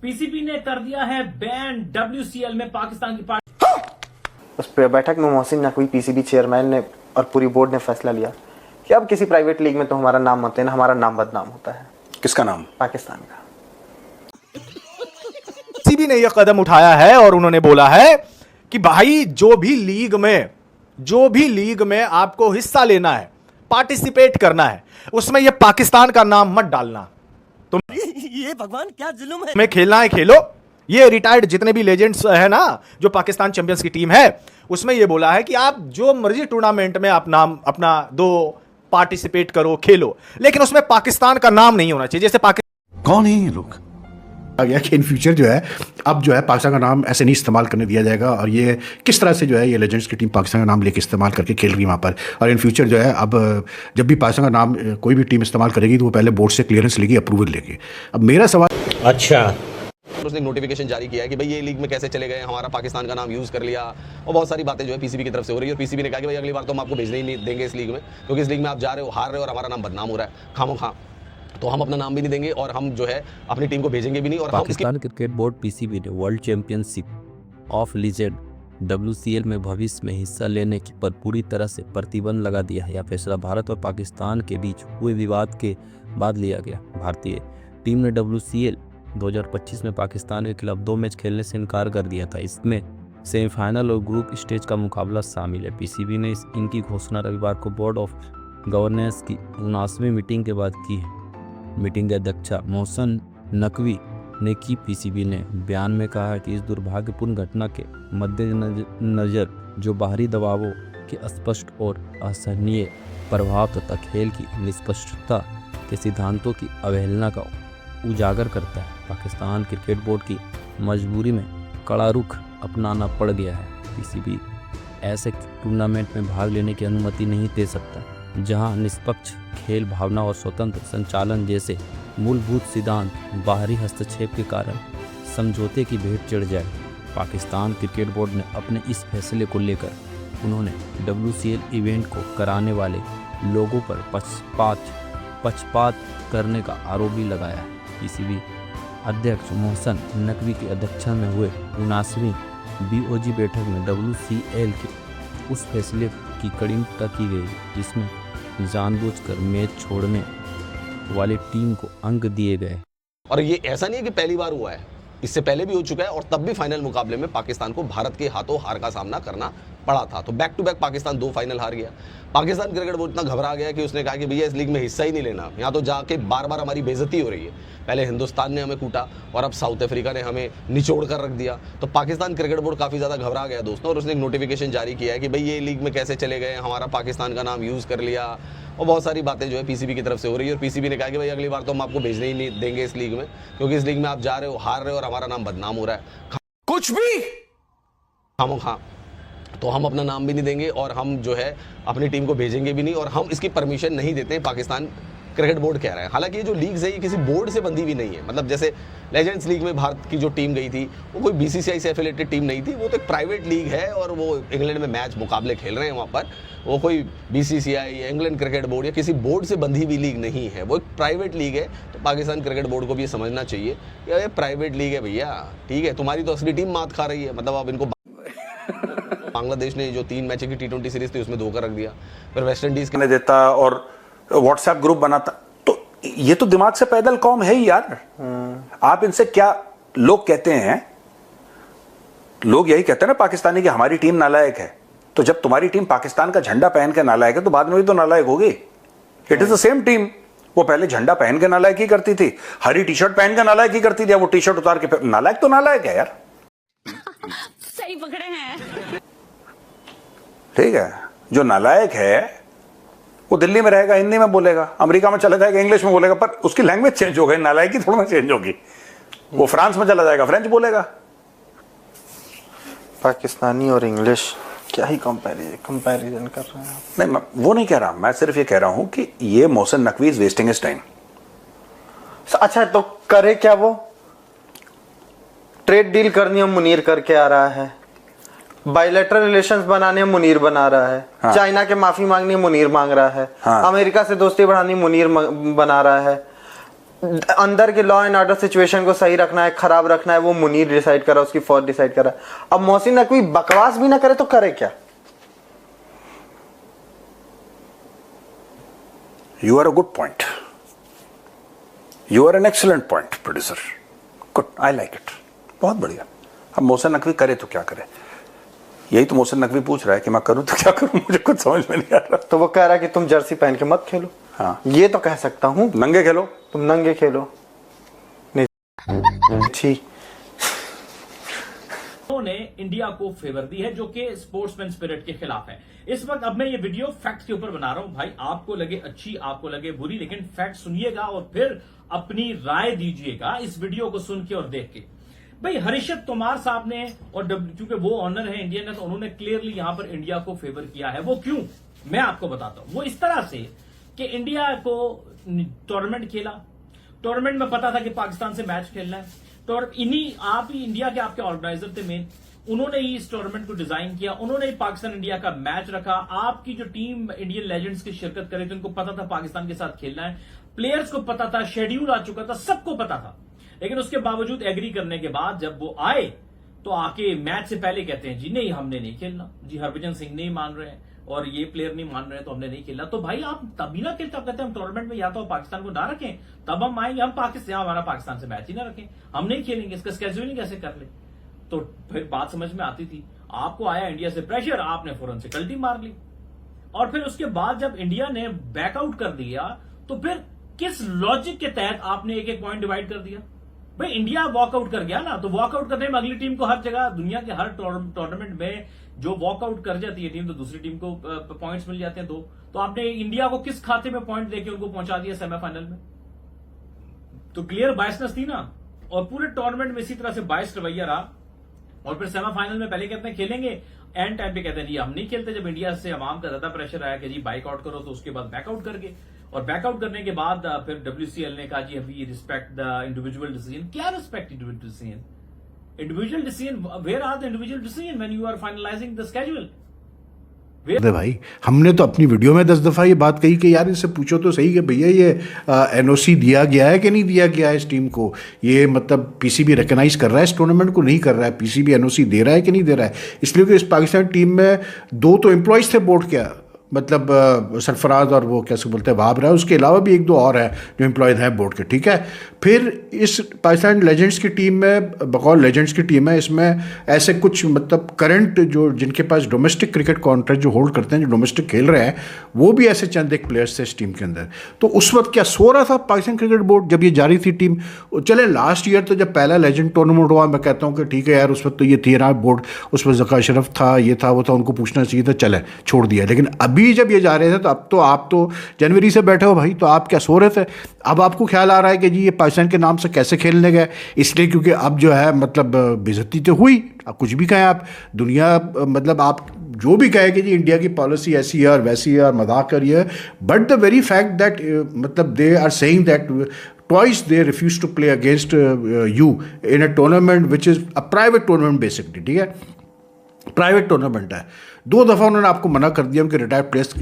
PCB ने कर दिया है बैन WCL में पाकिस्तान की पार्टी। उस बैठक में मोहसिन नकवी पीसीबी चेयरमैन ने और पूरी बोर्ड ने फैसला लिया कि अब किसी प्राइवेट लीग में तो हमारा नाम मत लेना, हमारा नाम बदनाम होता है। किसका नाम? पाकिस्तान का। पीसीबी ने यह कदम उठाया है और उन्होंने बोला है कि भाई जो भी लीग में आपको हिस्सा लेना है, पार्टिसिपेट करना है, उसमें यह पाकिस्तान का नाम मत डालना। तुम ये भगवान क्या जुल्म है। तुम्हें खेलना है खेलो। ये रिटायर्ड जितने भी लेजेंड्स है ना, जो पाकिस्तान चैंपियंस की टीम है, उसमें ये बोला है कि आप जो मर्जी टूर्नामेंट में आप नाम अपना दो, पार्टिसिपेट करो, खेलो, लेकिन उसमें पाकिस्तान का नाम नहीं होना चाहिए। जैसे कौन है ये लोग? आ गया कि इन फ्यूचर जो है अब जो है पाकिस्तान का नाम ऐसे नहीं इस्तेमाल करने दिया जाएगा, और ये किस तरह से जो है ये लेजेंड्स की टीम पाकिस्तान का नाम लेके इस्तेमाल करके खेल रही है वहाँ पर। और इन फ्यूचर जो है अब जब भी पाकिस्तान का नाम कोई भी टीम इस्तेमाल करेगी तो वो पहले बोर्ड से क्लियरेंस लेगी, अप्रूवल लेगी। अब मेरा सवाल, अच्छा, उसने नोटिफिकेशन जारी किया है कि भाई ये लीग में कैसे चले गए, हमारा पाकिस्तान का नाम यूज़ कर लिया, और बहुत सारी बातें जो है पीसीबी की तरफ से हो रही है। और पीसीबी ने कहा कि भाई अगली बार तो हम आपको भेजने ही नहीं देंगे इस लीग में, क्योंकि इस लीग में आप जा रहे हो, हार रहे हो और हमारा नाम बदनाम हो रहा है खामोखा, तो हम अपना नाम भी नहीं देंगे और हम जो है अपनी टीम को भेजेंगे भी नहीं। और पाकिस्तान क्रिकेट बोर्ड पीसीबी ने world championship of legend WCL में भविष्य में हिस्सा लेने पर पूरी तरह से प्रतिबंध लगा दिया है। यह फैसला भारत और पाकिस्तान के बीच हुए विवाद के बाद लिया गया। भारतीय टीम ने WCL 2025 में पाकिस्तान के खिलाफ 2 मैच खेलने से इनकार कर दिया था। इसमें सेमीफाइनल और ग्रुप स्टेज का मुकाबला शामिल है। पीसीबी ने इनकी घोषणा रविवार को बोर्ड ऑफ गवर्नेंस की 79वीं मीटिंग के बाद की है। मीटिंग की अध्यक्षा मोहसिन नकवी ने की। पीसीबी ने बयान में कहा कि इस दुर्भाग्यपूर्ण घटना के मद्देनजर जो बाहरी दबावों के स्पष्ट और असहनीय प्रभाव तथा खेल की निष्पक्षता के सिद्धांतों की अवहेलना का उजागर करता है, पाकिस्तान क्रिकेट बोर्ड की मजबूरी में कड़ा रुख अपनाना पड़ गया है। पीसीबी ऐसे टूर्नामेंट में भाग लेने की अनुमति नहीं दे सकता जहां निष्पक्ष खेल भावना और स्वतंत्र संचालन जैसे मूलभूत सिद्धांत बाहरी हस्तक्षेप के कारण समझौते की भेंट चढ़ जाए। पाकिस्तान क्रिकेट बोर्ड ने अपने इस फैसले को लेकर उन्होंने WCL इवेंट को कराने वाले लोगों पर पक्षपात करने का आरोप भी लगाया है। पीसीबी अध्यक्ष मोहसिन नकवी की अध्यक्षता में हुए 79वीं BOG बैठक में WCL के उस फैसले की कड़ीता की गई जिसमें जानबूझकर मैच छोड़ने वाली टीम को अंक दिए गए। और ये ऐसा नहीं है कि पहली बार हुआ है, इससे पहले भी हो चुका है, और तब भी फाइनल मुकाबले में पाकिस्तान को भारत के हाथों हार का सामना करना पड़ा था। तो back to back Pakistan 2 final हार गया। पाकिस्तान क्रिकेट बोर्ड इतना घबरा गया कि उसने कहा कि भैया इस लीग में हिस्सा ही नहीं लेना, यहाँ तो जाके बार बार हमारी बेइज्जती हो रही है। पहले हिंदुस्तान ने हमें कूटा और अब साउथ अफ्रीका ने हमें निचोड़ कर रख दिया। तो पाकिस्तान क्रिकेट बोर्ड काफ़ी ज़्यादा घबरा गया दोस्तों, और उसने एक नोटिफिकेशन जारी किया है कि भाई ये लीग में कैसे चले गए, हमारा पाकिस्तान का नाम यूज़ कर लिया, और बहुत सारी बातें जो है पीसीबी की तरफ से हो रही है। और पीसीबी ने कहा कि भाई अगली बार तो हम आपको भेजने ही नहीं देंगे इस लीग में, क्योंकि इस लीग में आप जा रहे हो, हार रहे हो और हमारा नाम बदनाम हो रहा है कुछ भी खामोखा, तो हम अपना नाम भी नहीं देंगे और हम जो है अपनी टीम को भेजेंगे भी नहीं, और हम इसकी परमिशन नहीं देते हैं, पाकिस्तान क्रिकेट बोर्ड कह रहा है। हालांकि ये जो लीग्स है ये किसी बोर्ड से बंधी हुई नहीं है। मतलब जैसे लेजेंड्स लीग में भारत की जो टीम गई थी वो कोई BCCI से एफिलेटेड टीम नहीं थी, वो तो एक प्राइवेट लीग है और वो इंग्लैंड में मैच मुकाबले खेल रहे हैं वहाँ पर। वो कोई BCCI या इंग्लैंड क्रिकेट बोर्ड या किसी बोर्ड से बंधी हुई लीग नहीं है, वो एक प्राइवेट लीग है। तो पाकिस्तान क्रिकेट बोर्ड को भी ये समझना चाहिए कि ये प्राइवेट लीग है भैया, ठीक है, तुम्हारी तो असली टीम मात खा रही है। मतलब अब इनको बांग्लादेश ने जो 3 मैचों की T20 सीरीज थी उसमें धोखा रख दिया, फिर वेस्ट इंडीज ने देता और व्हाट्सएप ग्रुप बनाता, तो ये तो दिमाग से पैदल कौम है ही यार। आप इनसे क्या, लोग कहते हैं, लोग यही कहते हैं ना पाकिस्तानी कि हमारी टीम नालायक है। तो जब तुम्हारी टीम पाकिस्तान का झंडा पहन के नालायक है तो बाद में भी तो नालायक होगी। It is the same team. वो पहले झंडा पहन के नालायक ही करती थी, हरी टी-शर्ट पहन के नालायक ही करती थी, वो टी-शर्ट उतार के नालायक तो नालायक है यार। सही पकड़े हैं। ठीक है, जो नालायक है वो दिल्ली में रहेगा, हिंदी में बोलेगा, अमेरिका में चला जाएगा, इंग्लिश में बोलेगा, पर उसकी लैंग्वेज चेंज हो गई, नालायकी थोड़ा ना चेंज होगी। वो फ्रांस में चला जाएगा, फ्रेंच बोलेगा। पाकिस्तानी और इंग्लिश क्या ही कंपैरिजन कर रहे हैं। नहीं, मैं वो नहीं कह रहा, मैं सिर्फ ये कह रहा हूं कि ये Mohsin Naqvi is wasting his time. अच्छा तो करे क्या? वो ट्रेड डील करनी है, मुनीर करके आ रहा है। बायलैटरल रिलेशंस बनाने मुनीर बना रहा है। हाँ। चाइना के माफी मांगनी मुनीर मांग रहा है। हाँ। अमेरिका से दोस्ती बढ़ानी मुनीर बना रहा है। अंदर के लॉ एंड ऑर्डर सिचुएशन को सही रखना है, खराब रखना है, वो मुनीर डिसाइड करा, उसकी फौज डिसाइड करा। अब मोहसिन नकवी बकवास भी ना करे तो करे क्या? You are a good point. You are an excellent point, producer. Good, I like it. बहुत बढ़िया। अब मोहसिन नकवी करे तो क्या करे? यही तो मोहसिन नकवी पूछ रहा है कि मैं करूं तो क्या करूं, मुझे कुछ समझ में नहीं आ रहा। तो वो कह रहा है कि तुम जर्सी पहन के मत खेलो। हाँ, ये तो कह सकता हूं, नंगे खेलो, तुम नंगे खेलो। नहीं ठीक, ने इंडिया को फेवर दी है, जो कि स्पोर्ट्समैन स्पिरिट के खिलाफ है। इस वक्त अब मैं ये वीडियो फैक्ट के ऊपर बना रहा हूं। भाई आपको लगे अच्छी, आपको लगे बुरी, लेकिन फैक्ट सुनिएगा और फिर अपनी राय दीजिएगा इस वीडियो को सुन के और देख के। भाई हर्षद तोमार साहब ने, और क्योंकि वो ऑनर है इंडियन है, तो उन्होंने क्लियरली यहां पर इंडिया को फेवर किया है। वो क्यों, मैं आपको बताता हूं। वो इस तरह से कि इंडिया को टूर्नामेंट खेला, टूर्नामेंट में पता था कि पाकिस्तान से मैच खेलना है, तो इन्हीं आप ही इंडिया के आपके ऑर्गेनाइजर थे मेन, उन्होंने ही इस टूर्नामेंट को डिजाइन किया, उन्होंने ही पाकिस्तान इंडिया का मैच रखा। आपकी जो टीम इंडियन लेजेंड्स की शिरकत करे थे, उनको पता था पाकिस्तान के साथ खेलना है, प्लेयर्स को पता था, शेड्यूल आ चुका था, सबको पता था। लेकिन उसके बावजूद एग्री करने के बाद जब वो आए तो आके मैच से पहले कहते हैं जी नहीं हमने नहीं खेलना, जी हरभजन सिंह नहीं मान रहे हैं और ये प्लेयर नहीं मान रहे हैं तो हमने नहीं खेला। तो भाई आप तभी ना खेलते, आप कहते हैं हम टूर्नामेंट में या तो पाकिस्तान को ना रखें तब हम आएंगे, हम पाकिस्तान हमारा पाकिस्तान से मैच ही ना रखें, हम नहीं खेलेंगे, इसका स्केड्यूलिंग कैसे कर ले। तो फिर बात समझ में आती थी। आपको आया इंडिया से प्रेशर, आपने फौरन से कल्टी मार ली, और फिर उसके बाद जब इंडिया ने बैकआउट कर दिया तो फिर किस लॉजिक के तहत आपने एक एक पॉइंट डिवाइड कर दिया। भाई इंडिया वॉकआउट कर गया ना, तो वॉकआउट करने में अगली टीम को हर जगह दुनिया के हर टूर्नामेंट में जो वॉकआउट कर जाती है टीम, तो दूसरी टीम को पॉइंट्स मिल जाते हैं 2। तो आपने इंडिया को किस खाते में पॉइंट देके उनको पहुंचा दिया सेमीफाइनल में? तो क्लियर बायसनेस थी ना, और पूरे टूर्नामेंट में इसी तरह से बायस्ड रवैया रहा। और फिर सेमीफाइनल में पहले कहते हैं खेलेंगे, एंड टाइम पे कहते हैं जी हम नहीं खेलते। जब इंडिया से अवाम का ज्यादा प्रेशर आया कि जी बाइकआउट करो, तो उसके बाद बैकआउट कर गए, और बैकआउट करने के बाद फिर WCL ने कहा जी we respect the individual decision. क्या respect individual decision? Individual decision, where are the individual decision when you are finalising the schedule? अरे भाई हमने तो अपनी वीडियो में 10 दफ़ा ये बात कही कि यार इनसे पूछो तो सही कि भैया ये NOC दिया गया है कि नहीं दिया गया है इस टीम को। ये मतलब PCB रिकग्नाइज कर रहा है इस टूर्नामेंट को, नहीं कर रहा है। PCB NOC दे रहा है कि नहीं दे रहा है। इसलिए कि इस पाकिस्तान टीम में 2 तो एम्प्लॉयज़ थे बोर्ड के, मतलब सरफराज और वो कैसे बोलते हैं वहाब रहा, उसके अलावा भी 1-2 और हैं जो एम्प्लॉयड हैं बोर्ड के, ठीक है। फिर इस पाकिस्तान लेजेंड्स की टीम में, बकौल लेजेंड्स की टीम है, इसमें ऐसे कुछ मतलब करंट जो जिनके पास डोमेस्टिक क्रिकेट कॉन्ट्रैक्ट जो होल्ड करते हैं, जो डोमेस्टिक खेल रहे हैं, वो भी ऐसे चंद एक प्लेयर्स थे इस टीम के अंदर। तो उस वक्त क्या सो रहा था पाकिस्तान क्रिकेट बोर्ड जब ये जारी थी टीम? चले लास्ट ईयर तो जब पहला लेजेंड टूर्नामेंट हुआ, मैं कहता हूँ कि ठीक है यार उस वक्त तो ये थी ना बोर्ड, उस वक्त ज़का अशरफ था, ये था वो था, उनको पूछना चाहिए था, चले छोड़ दिया। लेकिन अभी जब ये जा रहे थे तो अब तो आप तो जनवरी से बैठे हो भाई, तो आप क्या सो रहे थे? अब आपको ख्याल आ रहा है कि जी ये पाकिस्तान के नाम से कैसे खेलने गए? इसलिए क्योंकि अब जो है मतलब बेइज्जती तो हुई, अब कुछ भी कहें आप, दुनिया मतलब आप जो भी कहे कि जी इंडिया की पॉलिसी ऐसी है और वैसी है और मजाक करिए, but the very fact that मतलब they are saying that twice they refused to play against you in a tournament which is a private tournament basically, ठीक है, प्राइवेट टूर्नामेंट है। 2 दफ़ा उन्होंने आपको मना कर दिया उनके रिटायर्ड प्लेयर्स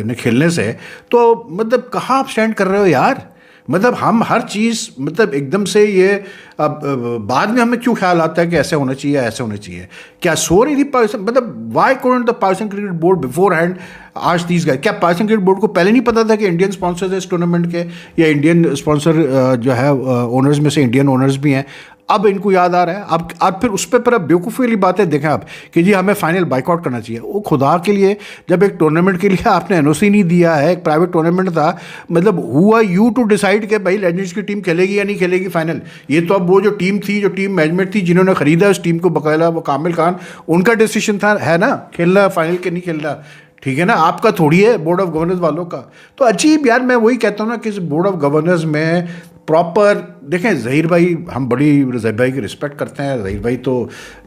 ने खेलने से, तो मतलब कहाँ आप स्टैंड कर रहे हो यार? मतलब हम हर चीज़ मतलब एकदम से ये अब बाद में हमें क्यों ख्याल आता है कि ऐसे होना चाहिए, ऐसे होना चाहिए? क्या सो रही थी पाकिस्तान, मतलब why couldn't the Pakistan cricket board beforehand ask these guys? क्या पाकिस्तान क्रिकेट बोर्ड को पहले नहीं पता था कि इंडियन स्पॉन्सर्स है इस टूर्नामेंट के, या इंडियन स्पॉन्सर जो है ओनर्स में से इंडियन ओनर्स भी हैं? अब इनको याद आ रहा है। अब फिर उस पर अब बेवकूफ़ी वाली बातें देखें आप कि जी हमें फाइनल बाइकआउट करना चाहिए। वो खुदा के लिए, जब एक टूर्नामेंट के लिए आपने NOC नहीं दिया है, एक प्राइवेट टूर्नामेंट था, मतलब who are you to decide कि भाई लेजेंड्स की टीम खेलेगी या नहीं खेलेगी फाइनल? ये तो अब वो जो टीम थी, जो टीम मैनेजमेंट थी, जिन्होंने ख़रीदा उस टीम को बकायदा, वो कामिल खान, उनका डिसीजन था, है ना, खेलना फाइनल के नहीं खेलना, ठीक है ना, आपका थोड़ी है बोर्ड ऑफ गवर्नर्स वालों का। तो अजीब यार, मैं वही कहता हूँ ना कि इस बोर्ड ऑफ गवर्नर्स में प्रॉपर देखें, ज़हीर भाई, हम बड़ी ज़हीर भाई की रिस्पेक्ट करते हैं। ज़हीर भाई तो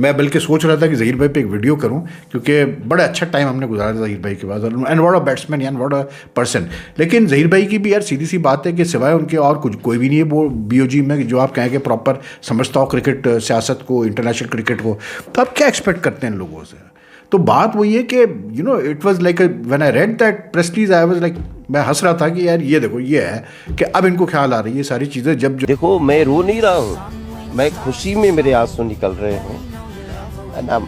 मैं बल्कि सोच रहा था कि ज़हीर भाई पे एक वीडियो करूं, क्योंकि बड़ा अच्छा टाइम हमने गुजारा ज़हीर भाई के बाद, and what a batsman and what a person. लेकिन ज़हीर भाई की भी यार सीधी सी बात है कि सिवाय उनके और कुछ कोई भी नहीं है वो BOG में जो आप कहें कि प्रॉपर समझता हो क्रिकेट सियासत को, इंटरनेशनल क्रिकेट को। तो आप क्या एक्सपेक्ट करते हैं इन लोगों से? तो बात वही है कि you know it was like when I read that press release I was like, मैं हंस रहा था कि यार ये देखो ये है कि अब इनको ख्याल आ रही है सारी चीज़ें। जब जो देखो मैं रो नहीं रहा हूँ, मैं खुशी में मेरे आंसू निकल रहे हैं।